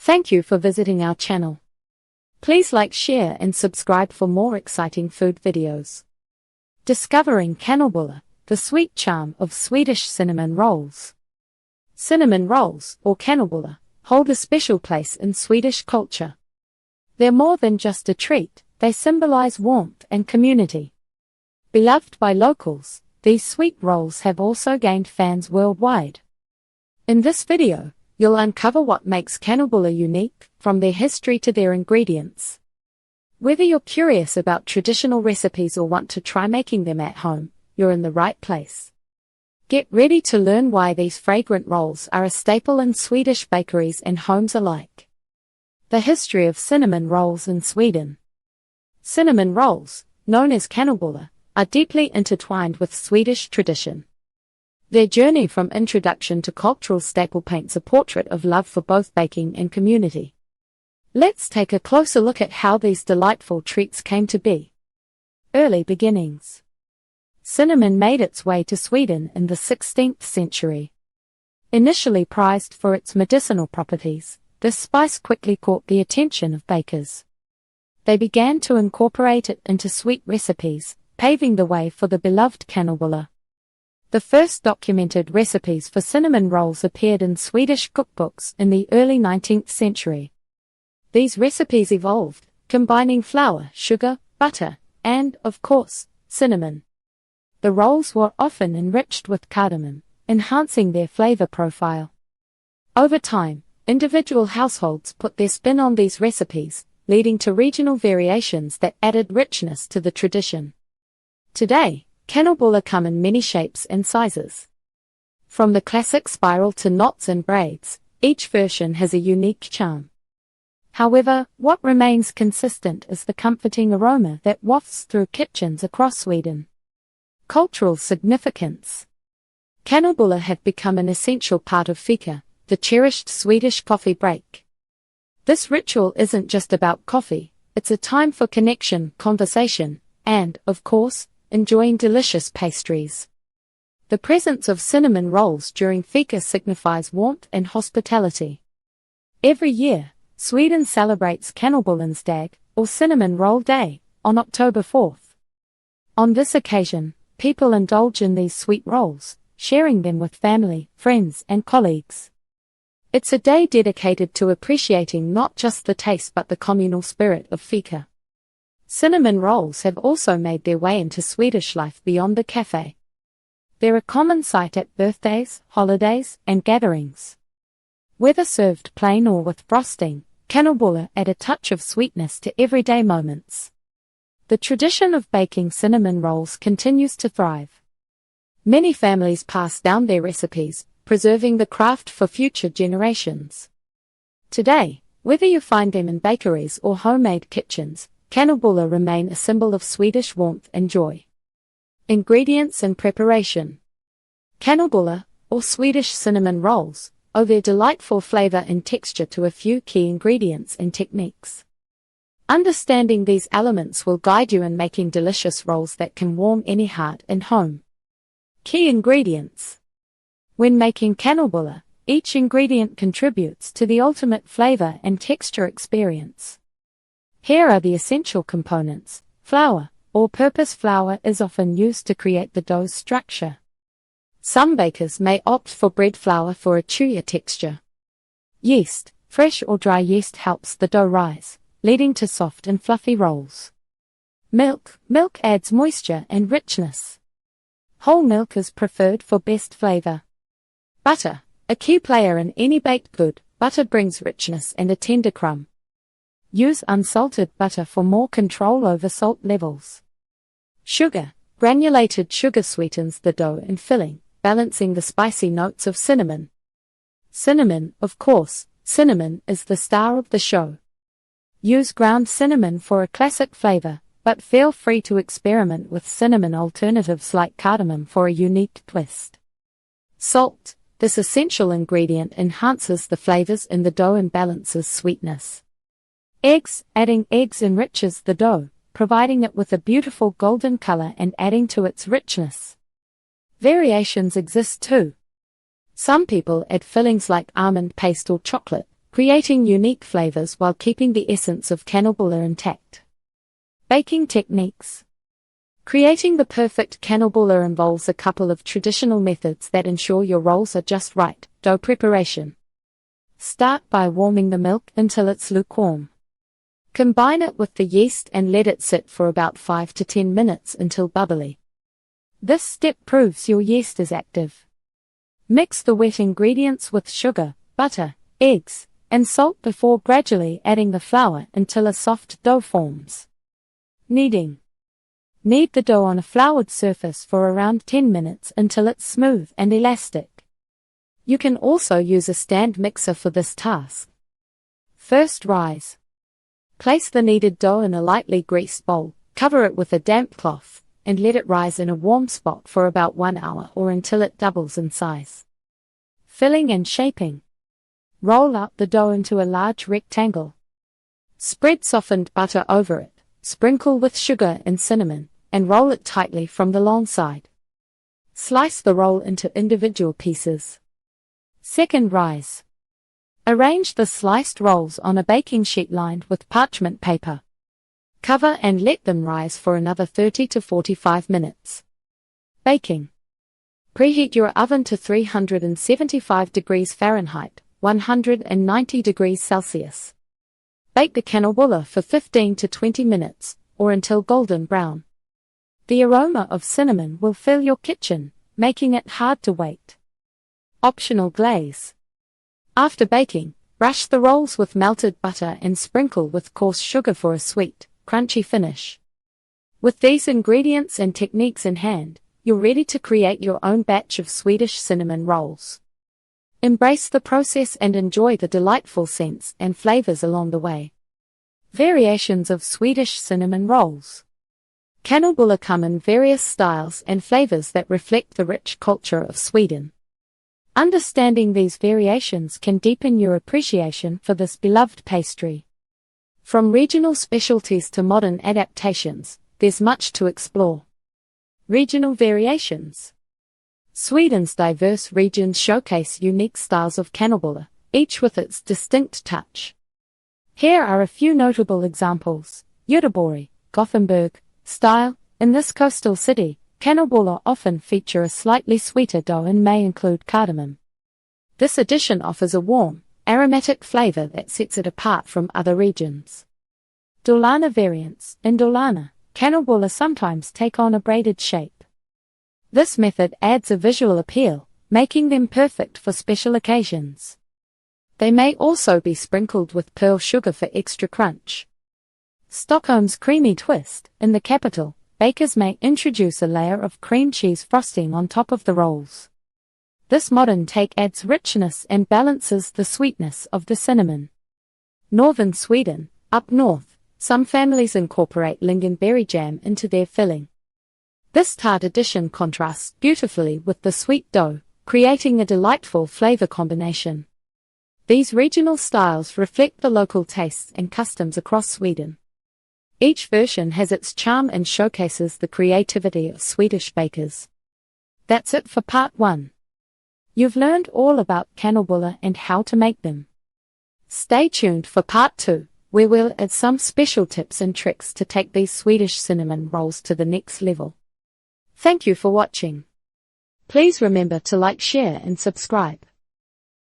Thank you for visiting our channel. Please like, share and subscribe for more exciting food videos. Discovering Kanelbullar, the sweet charm of Swedish cinnamon rolls. Cinnamon rolls, or Kanelbullar, hold a special place in Swedish culture. They're more than just a treat, they symbolize warmth and community. Beloved by locals, these sweet rolls have also gained fans worldwide. In this video, you'll uncover what makes Kanelbullar unique, from their history to their ingredients. Whether you're curious about traditional recipes or want to try making them at home, you're in the right place. Get ready to learn why these fragrant rolls are a staple in Swedish bakeries and homes alike. The history of cinnamon rolls in Sweden. Cinnamon rolls, known as Kanelbullar, are deeply intertwined with Swedish tradition. Their journey from introduction to cultural staple paints a portrait of love for both baking and community. Let's take a closer look at how these delightful treats came to be. Early beginnings. Cinnamon made its way to Sweden in the 16th century. Initially prized for its medicinal properties, this spice quickly caught the attention of bakers. They began to incorporate it into sweet recipes, paving the way for the beloved Kanelbullar. The first documented recipes for cinnamon rolls appeared in Swedish cookbooks in the early 19th century. These recipes evolved, combining flour, sugar, butter, and, of course, cinnamon. The rolls were often enriched with cardamom, enhancing their flavor profile. Over time, individual households put their spin on these recipes, leading to regional variations that added richness to the tradition. Today, Kanelbullar come in many shapes and sizes. From the classic spiral to knots and braids, each version has a unique charm. However, what remains consistent is the comforting aroma that wafts through kitchens across Sweden. Cultural significance. Kanelbullar have become an essential part of fika, the cherished Swedish coffee break. This ritual isn't just about coffee, it's a time for connection, conversation, and, of course, enjoying delicious pastries. The presence of cinnamon rolls during fika signifies warmth and hospitality. Every year, Sweden celebrates Kanelbullarens dag, or Cinnamon Roll Day, on October 4th. On this occasion, people indulge in these sweet rolls, sharing them with family, friends, and colleagues. It's a day dedicated to appreciating not just the taste but the communal spirit of fika. Cinnamon rolls have also made their way into Swedish life beyond the cafe. They're a common sight at birthdays, holidays, and gatherings. Whether served plain or with frosting, Kanelbullar add a touch of sweetness to everyday moments. The tradition of baking cinnamon rolls continues to thrive. Many families pass down their recipes, preserving the craft for future generations. Today, whether you find them in bakeries or homemade kitchens, Kanelbullar remain a symbol of Swedish warmth and joy. Ingredients and preparation. Kanelbullar, or Swedish cinnamon rolls, owe their delightful flavor and texture to a few key ingredients and techniques. Understanding these elements will guide you in making delicious rolls that can warm any heart and home. Key ingredients. When making Kanelbullar, each ingredient contributes to the ultimate flavor and texture experience. Here are the essential components. Flour, all-purpose flour is often used to create the dough's structure. Some bakers may opt for bread flour for a chewier texture. Yeast, fresh or dry yeast helps the dough rise, leading to soft and fluffy rolls. Milk adds moisture and richness. Whole milk is preferred for best flavor. Butter, a key player in any baked good, butter brings richness and a tender crumb. Use unsalted butter for more control over salt levels. Sugar, granulated sugar sweetens the dough and filling, balancing the spicy notes of cinnamon. Cinnamon, of course, cinnamon is the star of the show. Use ground cinnamon for a classic flavor, but feel free to experiment with cinnamon alternatives like cardamom for a unique twist. Salt, this essential ingredient enhances the flavors in the dough and balances sweetness. Eggs, adding eggs enriches the dough, providing it with a beautiful golden color and adding to its richness. Variations exist too. Some people add fillings like almond paste or chocolate, creating unique flavors while keeping the essence of Kanelbullar intact. Baking techniques. Creating the perfect Kanelbullar involves a couple of traditional methods that ensure your rolls are just right. Dough preparation. Start by warming the milk until it's lukewarm. Combine it with the yeast and let it sit for about 5 to 10 minutes until bubbly. This step proves your yeast is active. Mix the wet ingredients with sugar, butter, eggs, and salt before gradually adding the flour until a soft dough forms. Kneading. Knead the dough on a floured surface for around 10 minutes until it's smooth and elastic. You can also use a stand mixer for this task. First rise. Place the kneaded dough in a lightly greased bowl, cover it with a damp cloth, and let it rise in a warm spot for about 1 hour or until it doubles in size. Filling and shaping. Roll out the dough into a large rectangle. Spread softened butter over it, sprinkle with sugar and cinnamon, and roll it tightly from the long side. Slice the roll into individual pieces. Second rise. Arrange the sliced rolls on a baking sheet lined with parchment paper. Cover and let them rise for another 30 to 45 minutes. Baking. Preheat your oven to 375 degrees Fahrenheit, 190 degrees Celsius. Bake the Kanelbullar for 15 to 20 minutes, or until golden brown. The aroma of cinnamon will fill your kitchen, making it hard to wait. Optional glaze. After baking, brush the rolls with melted butter and sprinkle with coarse sugar for a sweet, crunchy finish. With these ingredients and techniques in hand, you're ready to create your own batch of Swedish cinnamon rolls. Embrace the process and enjoy the delightful scents and flavors along the way. Variations of Swedish cinnamon rolls. Kanelbullar come in various styles and flavors that reflect the rich culture of Sweden. Understanding these variations can deepen your appreciation for this beloved pastry. From regional specialties to modern adaptations, there's much to explore. Regional variations. Sweden's diverse regions showcase unique styles of Kanelbullar, each with its distinct touch. Here are a few notable examples. Göteborg, Gothenburg, style. In this coastal city, Kanelbullar often feature a slightly sweeter dough and may include cardamom. This addition offers a warm, aromatic flavor that sets it apart from other regions. Dalarna variants. In Dalarna, Kanelbullar sometimes take on a braided shape. This method adds a visual appeal, making them perfect for special occasions. They may also be sprinkled with pearl sugar for extra crunch. Stockholm's creamy twist. In the capital, bakers may introduce a layer of cream cheese frosting on top of the rolls. This modern take adds richness and balances the sweetness of the cinnamon. Northern Sweden. Up north, some families incorporate lingonberry jam into their filling. This tart addition contrasts beautifully with the sweet dough, creating a delightful flavor combination. These regional styles reflect the local tastes and customs across Sweden. Each version has its charm and showcases the creativity of Swedish bakers. That's it for part 1. You've learned all about Kanelbullar and how to make them. Stay tuned for part 2, where we'll add some special tips and tricks to take these Swedish cinnamon rolls to the next level. Thank you for watching. Please remember to like, share and subscribe.